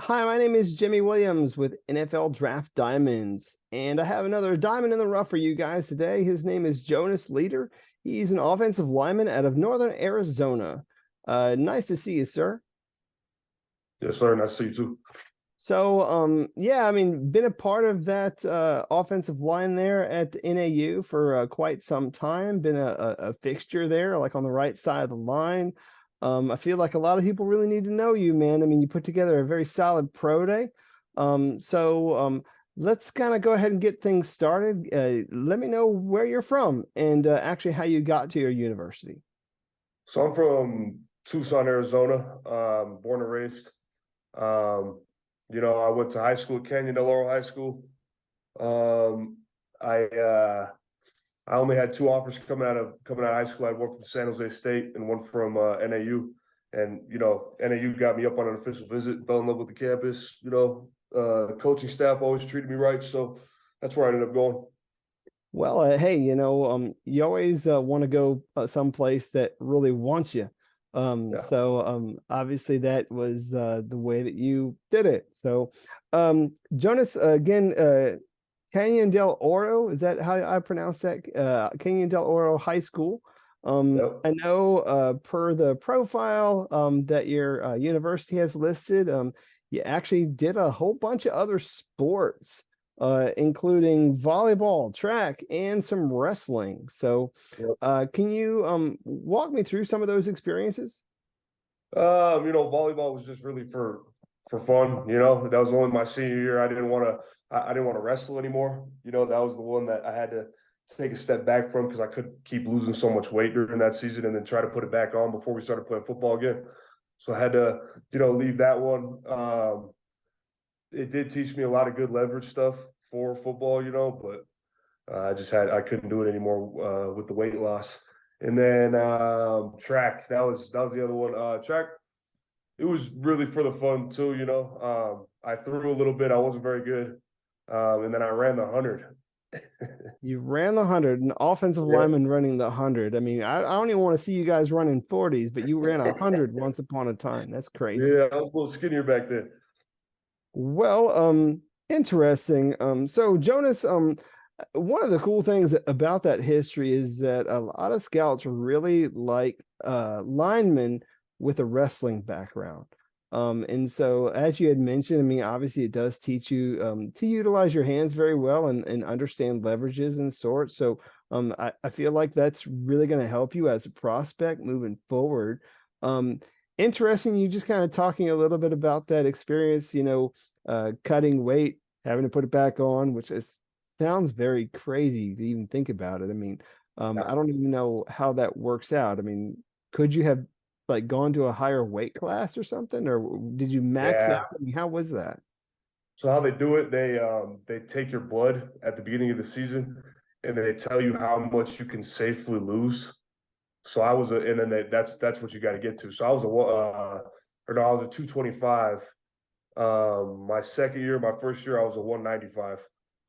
Hi, my name is Jimmy Williams with NFL Draft Diamonds, and I have another diamond in the rough for you guys today. His name is Jonas Leader. He's an offensive lineman out of Northern Arizona. Nice to see you, sir. Yes, sir. Nice to see you too. So, yeah, I mean, been a part of that offensive line there at NAU for quite some time. Been a fixture there, like on the right side of the line. I feel like a lot of people really need to know you, man. I mean, you put together a very solid pro day. Let's kind of go ahead and get things started. Let me know where you're from and actually how you got to your university. So I'm from Tucson, Arizona, born and raised. I went to high school at Canyon Del Oro High School. Um, I only had two offers coming out of high school. I had one from San Jose State and one from NAU. And NAU got me up on an official visit. Fell in love with the campus. The coaching staff always treated me right, so that's where I ended up going. Well, hey, you always want to go someplace that really wants you. Yeah. Obviously that was the way that you did it. So, Jonas, again, Canyon Del Oro, is that how I pronounce that? Canyon Del Oro High School. Yep. I know per the profile that your university has listed, you actually did a whole bunch of other sports, including volleyball, track, and some wrestling. So, Yep. can you walk me through some of those experiences? Volleyball was just really for fun. That was only my senior year. I didn't want to wrestle anymore. That was the one that I had to take a step back from because I could keep losing so much weight during that season and then try to put it back on before we started playing football again. So I had to, leave that one. It did teach me a lot of good leverage stuff for football, but I couldn't do it anymore with the weight loss. And then track, that was the other one. Track, it was really for the fun too. I threw a little bit. I wasn't very good, and then I ran the 100. You ran the 100, an offensive Yeah, lineman running the 100. I mean, I don't even want to see you guys running 40s, but you ran 100 once upon a time. That's crazy. yeah, I was a little skinnier back then. Well, interesting. So Jonas, one of the cool things about that history is that a lot of scouts really like linemen with a wrestling background. And so as you had mentioned, I mean, obviously it does teach you to utilize your hands very well and understand leverages and sorts. So I feel like that's really going to help you as a prospect moving forward. Um, Interesting, you just kind of talking a little bit about that experience, cutting weight, having to put it back on, which sounds very crazy to even think about it. I mean, Yeah. I don't even know how that works out. I mean, could you have like gone to a higher weight class or something, or did you max out? Yeah. I mean, how was that? So how they do it, they take your blood at the beginning of the season, and they tell you how much you can safely lose. So I was and then that's what you got to get to. So I was I was a 225. My second year, my first year, I was a 195.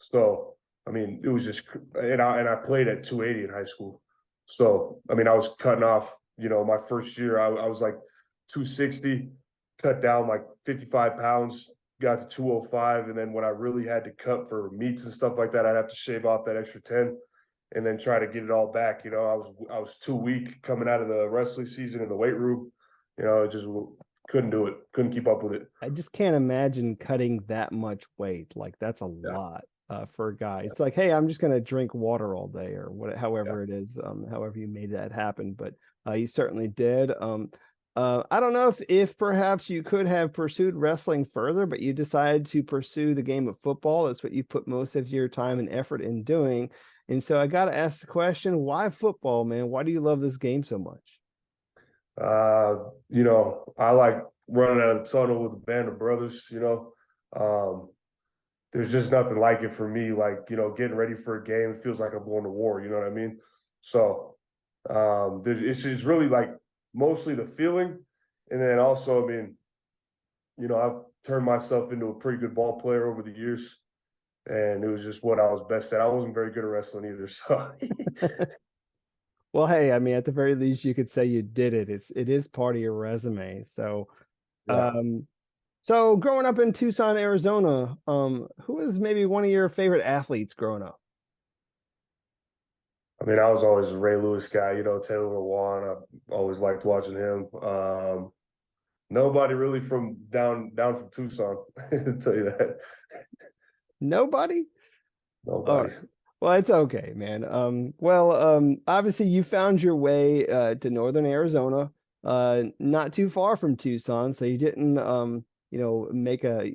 So I mean, it was just, and I played at 280 in high school. So I mean, I was cutting off. My first year, I was like 260, cut down like 55 pounds, got to 205, and then when I really had to cut for meats and stuff like that, I'd have to shave off that extra 10 and then try to get it all back. I was too weak coming out of the wrestling season in the weight room. Just couldn't do it. Couldn't keep up with it. I just can't imagine cutting that much weight. Like that's a Yeah, lot for a guy. It's like, hey, I'm just going to drink water all day or what, yeah. however it is, however you made that happen. But you certainly did. I don't know if perhaps you could have pursued wrestling further, but you decided to pursue the game of football. That's what you put most of your time and effort in doing. And so I got to ask the question, why football, man? Why do you love this game so much? I like running out of the tunnel with a band of brothers. Um, there's just nothing like it for me. Like, getting ready for a game, it feels like I'm going to war. You know what I mean? So, it's really like mostly the feeling, and then also, I mean, I've turned myself into a pretty good ball player over the years, and it was just what I was best at. I wasn't very good at wrestling either, so Well, hey, I mean, at the very least, you could say you did it. It is part of your resume. So, yeah. um, So growing up in Tucson, Arizona, who is maybe one of your favorite athletes growing up? I mean, I was always a Ray Lewis guy, Taylor Lewan. I always liked watching him. Nobody really from down from Tucson, I'll tell you that. Nobody? All Nobody. right. Well, it's okay, man. Obviously you found your way to northern Arizona, not too far from Tucson, so you didn't make a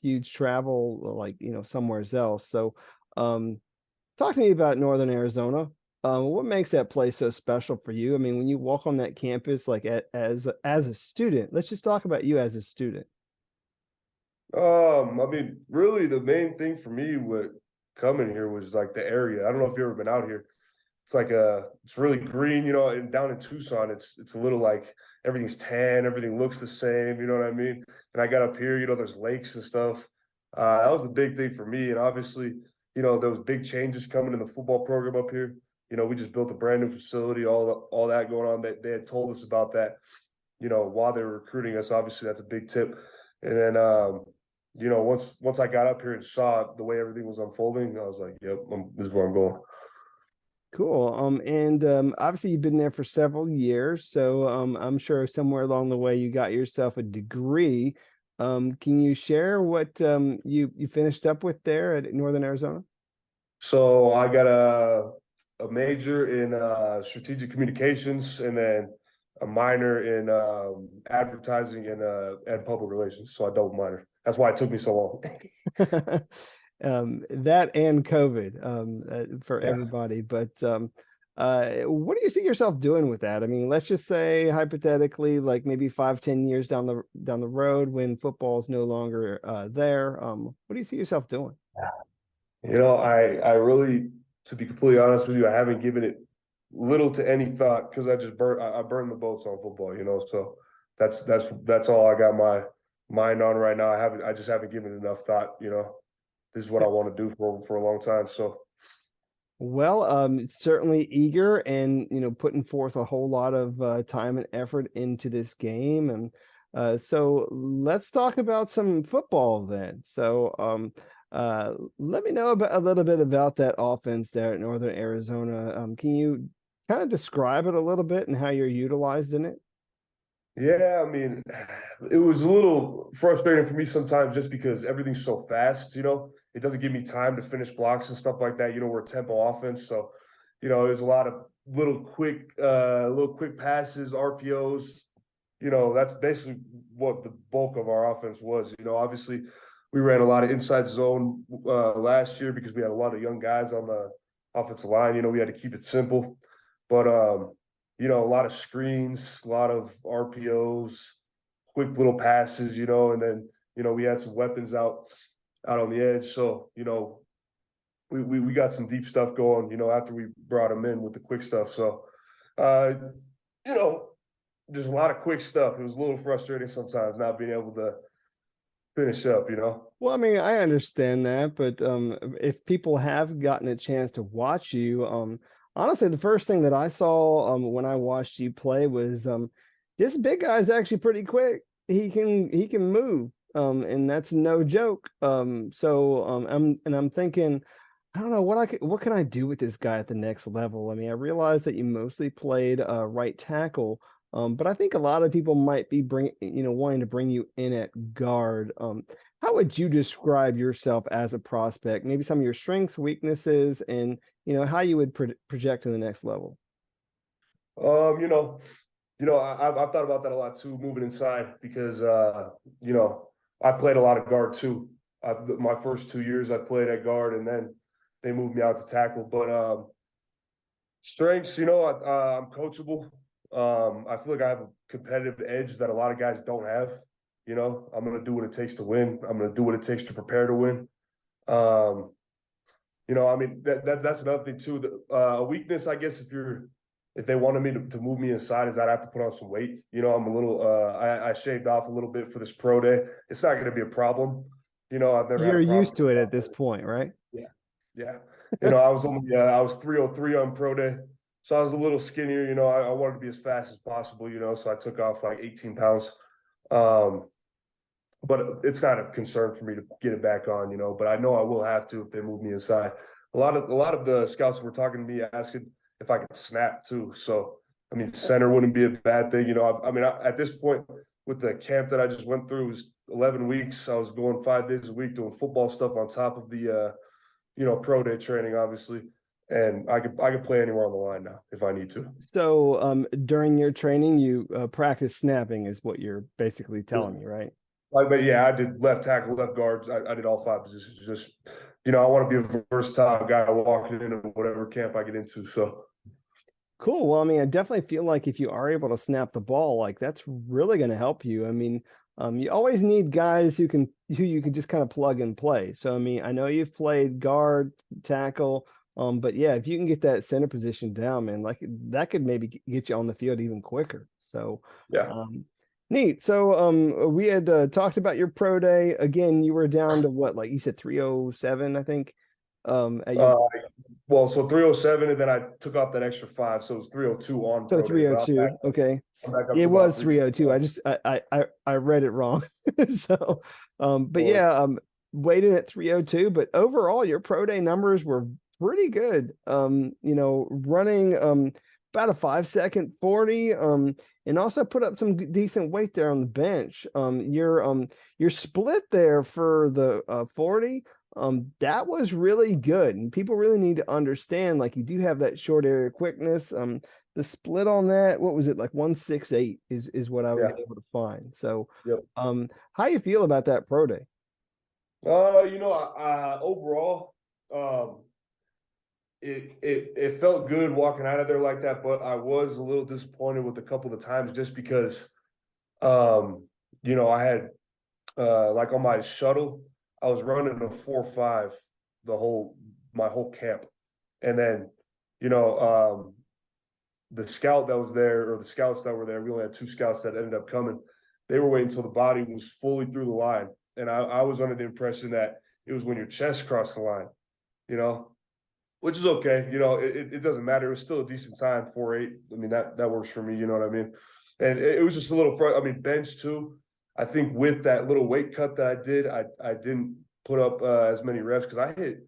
huge travel like somewhere else. So talk to me about northern Arizona. What makes that place so special for you? I mean, when you walk on that campus, like as a student, let's just talk about you as a student. I mean, really the main thing for me with coming here was like the area. I don't know if you've ever been out here. It's really green, and down in Tucson, it's a little like everything's tan, everything looks the same, you know what I mean? And I got up here, there's lakes and stuff. That was the big thing for me. And obviously, there was big changes coming in the football program up here. We just built a brand new facility, all that going on. They had told us about that, while they were recruiting us. Obviously, that's a big tip. And then once I got up here and saw the way everything was unfolding, I was like, yep, this is where I'm going. Cool. And obviously you've been there for several years, so I'm sure somewhere along the way you got yourself a degree. Can you share what you finished up with there at Northern Arizona? So I got a major in strategic communications and then a minor in advertising and public relations. So I double minor. That's why it took me so long. That and COVID for Yeah. everybody. But what do you see yourself doing with that? I mean, let's just say hypothetically, like maybe 5, 10 years down the road when football is no longer there. What do you see yourself doing? I really, to be completely honest with you, I haven't given it little to any thought because I burned the boats on football, so that's all I got my mind on right now. I just haven't given it enough thought, this is what I want to do for a long time. So Well, certainly eager and putting forth a whole lot of time and effort into this game, and so let's talk about some football then. So, let me know about a little bit about that offense there at Northern Arizona. Can you kind of describe it a little bit and how you're utilized in it? yeah, I mean, it was a little frustrating for me sometimes just because everything's so fast, it doesn't give me time to finish blocks and stuff like that. We're a tempo offense. So, there's a lot of little quick passes, RPOs. That's basically what the bulk of our offense was. Obviously we ran a lot of inside zone last year because we had a lot of young guys on the offensive line. We had to keep it simple. But a lot of screens, a lot of RPOs, quick little passes, and then, we had some weapons out on the edge. So, we got some deep stuff going, after we brought them in with the quick stuff. So, uh, you know, just a lot of quick stuff. It was a little frustrating sometimes not being able to finish up. Well, I mean, I understand that, but if people have gotten a chance to watch you, honestly, the first thing that I saw when I watched you play was this big guy's actually pretty quick. He can move, and that's no joke. I'm thinking, I don't know what can I do with this guy at the next level. I mean, I realize that you mostly played right tackle. But I think a lot of people might be wanting to bring you in at guard. How would you describe yourself as a prospect? Maybe some of your strengths, weaknesses, and how you would project to the next level. Um, you know, I've thought about that a lot too, moving inside because you know, I played a lot of guard too. My first 2 years I played at guard, and then they moved me out to tackle. But strengths, I'm coachable. I feel like I have a competitive edge that a lot of guys don't have. I'm going to do what it takes to win. I'm going to do what it takes to prepare to win. Um, I mean that's another thing too. A weakness, I guess, if they wanted me to move me inside, is I'd have to put on some weight. I'm a little. I shaved off a little bit for this pro day. It's not going to be a problem. I've never had You're a used problem. to it at this point, right? Yeah, yeah. I was 303 on pro day, so I was a little skinnier. I wanted to be as fast as possible. So I took off like 18 pounds. Um, but it's not a concern for me to get it back on, but I know I will have to if they move me inside. A lot of the scouts were talking to me asking if I could snap too. So I mean, center wouldn't be a bad thing, at this point with the camp that I just went through, it was 11 weeks. I was going 5 days a week doing football stuff on top of the pro day training, obviously. And I could play anywhere on the line now if I need to. So during your training, you practice snapping is what you're basically telling me, right? But yeah, I did left tackle, left guards. I did all five positions. Just I want to be a versatile guy walking into whatever camp I get into. So Cool. Well, I mean, I definitely feel like if you are able to snap the ball, like that's really going to help you. I mean, you always need guys who you can just kind of plug and play. So, I mean, I know you've played guard, tackle, but yeah, if you can get that center position down, man, like that could maybe get you on the field even quicker. So, yeah. um, neat. So, we had talked about your pro day. Again, you were down to what, like you said, 307, I think, at your Uh, well, so 307, and then I took off that extra five, so it was 302 on So pro day. But 302. Okay. I'm back up It to about was three. 302. I read it wrong. So but Or yeah, weighed in at 302, but overall your pro day numbers were pretty good. Running about a 5 second 40, and also put up some decent weight there on the bench. Your split there for the 40, that was really good, and people really need to understand, like, you do have that short area quickness. The split on that, what was it, like 168 is what I was yeah, able to find. So yep. how you feel about that pro day? Overall, it felt good walking out of there like that, but I was a little disappointed with a couple of times just because, I had like on my shuttle, I was running a 4.5 my whole camp, and then you know the scout that was there, or the scouts that were there, we only had two scouts that ended up coming. They were waiting until the body was fully through the line, and I was under the impression that it was when your chest crossed the line, you know, which is okay. It doesn't matter. It was still a decent time, 4.8. I mean, that works for me. You know what I mean? And it was just a little. I mean, bench too. I think with that little weight cut that I did, I didn't put up as many reps because I hit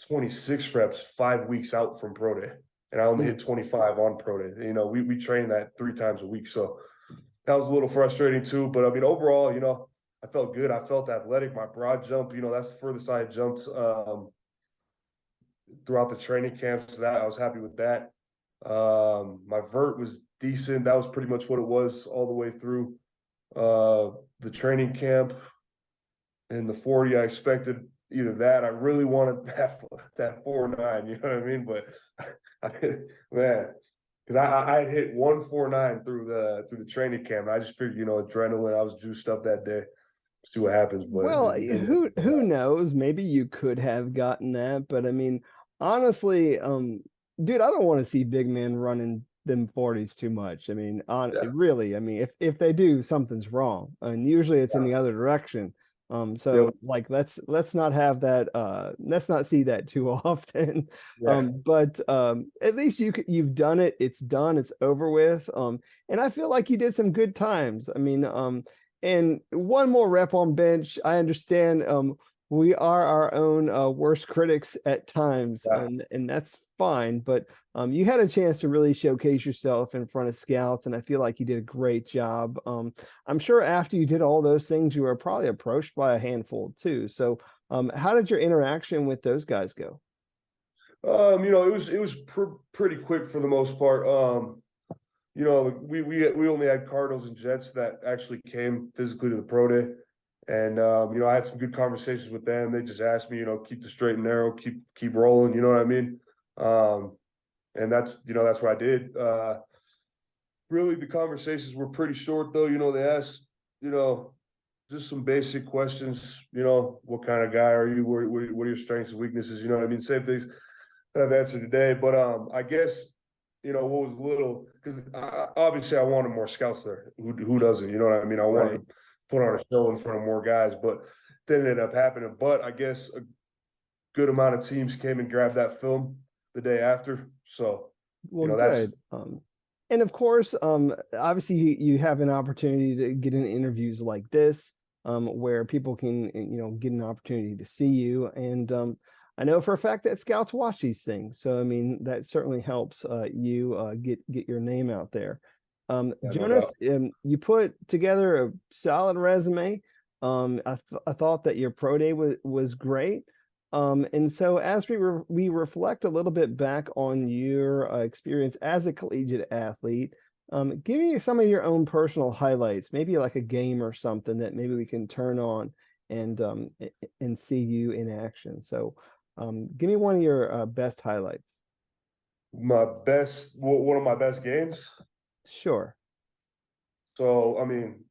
26 reps 5 weeks out from pro day, and I only hit 25 on pro day. We train that 3 times a week, so that was a little frustrating too. But I mean, overall, I felt good. I felt athletic. My broad jump, that's the furthest I had jumped throughout the training camps. So that I was happy with that. My vert was decent. That was pretty much what it was all the way through the training camp. In the 40, I expected either that. I really wanted that 4.9. You know what I mean? But man, because I had hit 1.49 through the training camp. I just figured, adrenaline. I was juiced up that day. See what happens, but it Well, didn't who knows? Maybe you could have gotten that, but I mean, honestly, dude, I don't want to see big men running them 40s too much. I mean, yeah, really, I mean, if they do, something's wrong, and usually it's in the yeah, other direction. So yep, like let's not have that. Let's not see that too often. yeah. But at least you've done it. It's done. It's over with. And I feel like you did some good times. I mean, and one more rep on bench. I understand we are our own worst critics at times, Yeah. and that's fine. But you had a chance to really showcase yourself in front of scouts, and I feel like you did a great job. I'm sure after you did all those things, you were probably approached by a handful too. So, how did your interaction with those guys go? It was pretty quick for the most part. We only had Cardinals and Jets that actually came physically to the pro day, and I had some good conversations with them. They just asked me, keep the straight and narrow, keep rolling. You know what I mean? And that's what I did. Really, the conversations were pretty short, though. They asked, you know, just some basic questions. What kind of guy are you? What are your strengths and weaknesses? You know what I mean? Same things that I've answered today. But I guess what was a little, because obviously I wanted more scouts there. Who doesn't? You know what I mean? I wanted Right. to put on a show in front of more guys, but didn't end up happening. But I guess a good amount of teams came and grabbed that film the day after. So Well, that's good. And of course, obviously you have an opportunity to get in interviews like this. where people can, get an opportunity to see you. And I know for a fact that scouts watch these things. So, I mean, that certainly helps you get your name out there. Yeah, no doubt. Jonas, you put together a solid resume. I thought that your pro day was great. And so as we reflect a little bit back on your experience as a collegiate athlete, give me some of your own personal highlights, maybe like a game or something that maybe we can turn on and and see you in action. So, give me one of your best highlights. One of my best games. Sure. So, I mean,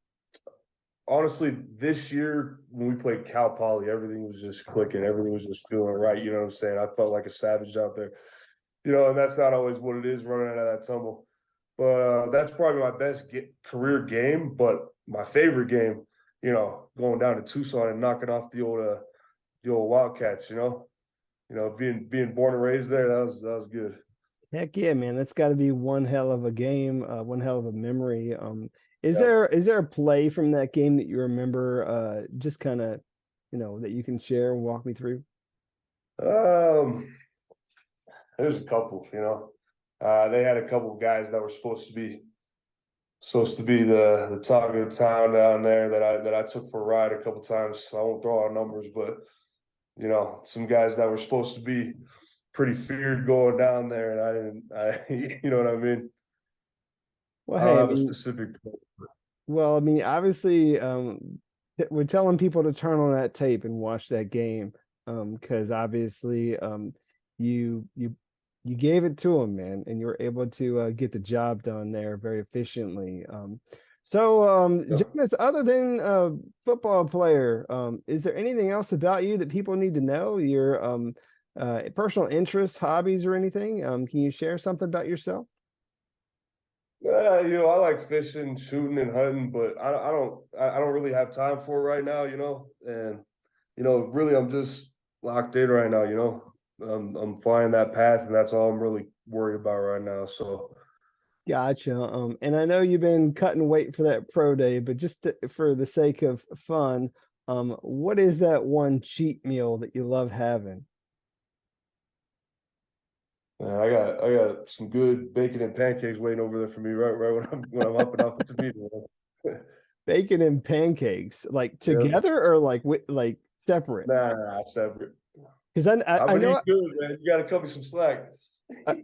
honestly, this year when we played Cal Poly, everything was just clicking. Everything was just feeling right. You know what I'm saying? I felt like a savage out there. And that's not always what it is running out of that tumble. But that's probably my career game. But my favorite game, going down to Tucson and knocking off the old Wildcats. Being born and raised there, that was good. Heck yeah, man. That's got to be one hell of a game, one hell of a memory. Is Yeah. there a play from that game that you remember just kind of, that you can share and walk me through? Um, there's a couple. They had a couple of guys that were supposed to be the talk of the town down there that I took for a ride a couple times. I won't throw out numbers, but some guys that were supposed to be pretty feared going down there, and I didn't. You know what I mean? Well, I don't hey, I have a mean, specific. obviously, we're telling people to turn on that tape and watch that game, because obviously, you you you gave it to them, man, and you were able to get the job done there very efficiently. So, Jonas, other than football player, is there anything else about you that people need to know? Your personal interests, hobbies, or anything? Can you share something about yourself? I like fishing, shooting, and hunting, but I don't really have time for it right now. And really, I'm just locked in right now. I'm flying that path, and that's all I'm really worried about right now. So, Gotcha. And I know you've been cutting weight for that pro day, but just for the sake of fun, what is that one cheat meal that you love having? man, I got some good bacon and pancakes waiting over there for me right when I'm hopping off the meeting. Bacon and pancakes, like Yeah, together or like separate? nah, separate. Because I've I been know eating good, man. You got to cut me some slack. I,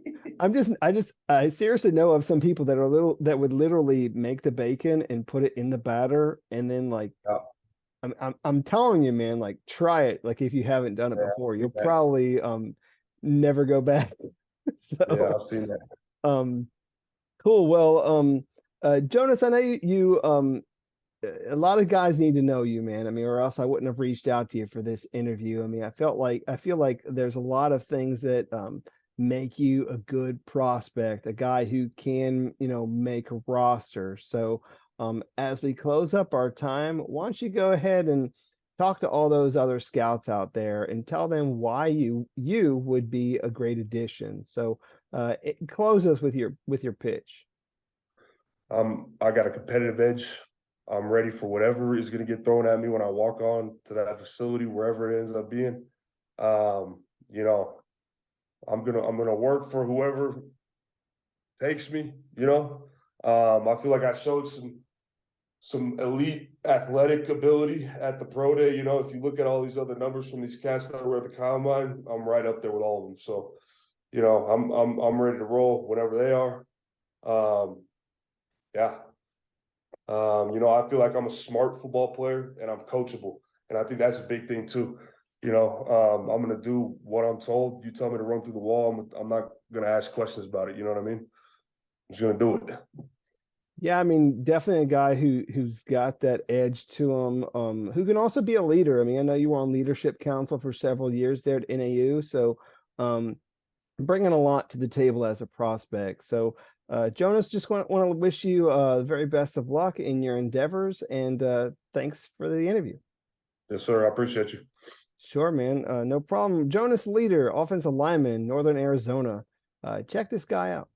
I seriously know of some people that would literally make the bacon and put it in the batter and then like Yeah, I'm telling you, man, like try it. Like if you haven't done it yeah, before, I've you'll seen that. probably never go back. Yeah, So I've seen that. um cool. Well, Jonas, I know you a lot of guys need to know you, man. I mean, or else I wouldn't have reached out to you for this interview. I mean, I feel like there's a lot of things that make you a good prospect, a guy who can, make a roster. So, as we close up our time, why don't you go ahead and talk to all those other scouts out there and tell them why you would be a great addition. So, close us with your pitch. I got a competitive edge. I'm ready for whatever is going to get thrown at me when I walk on to that facility, wherever it ends up being. Um, you know, I'm gonna work for whoever takes me. I feel like I showed some elite athletic ability at the pro day. If you look at all these other numbers from these cats that were at the combine, I'm right up there with all of them. So, I'm ready to roll whenever they are. Um, yeah. I feel like I'm a smart football player and I'm coachable. And I think that's a big thing too. I'm going to do what I'm told. You tell me to run through the wall. I'm not going to ask questions about it. You know what I mean? I'm just going to do it. Yeah, I mean, definitely a guy who's got that edge to him, who can also be a leader. I mean, I know you were on leadership council for several years there at NAU, so bringing a lot to the table as a prospect. So, Jonas, just want to wish you the very best of luck in your endeavors, and thanks for the interview. Yes, sir. I appreciate you. Sure, man, no problem. Jonas Leader, offensive lineman, Northern Arizona. Check this guy out.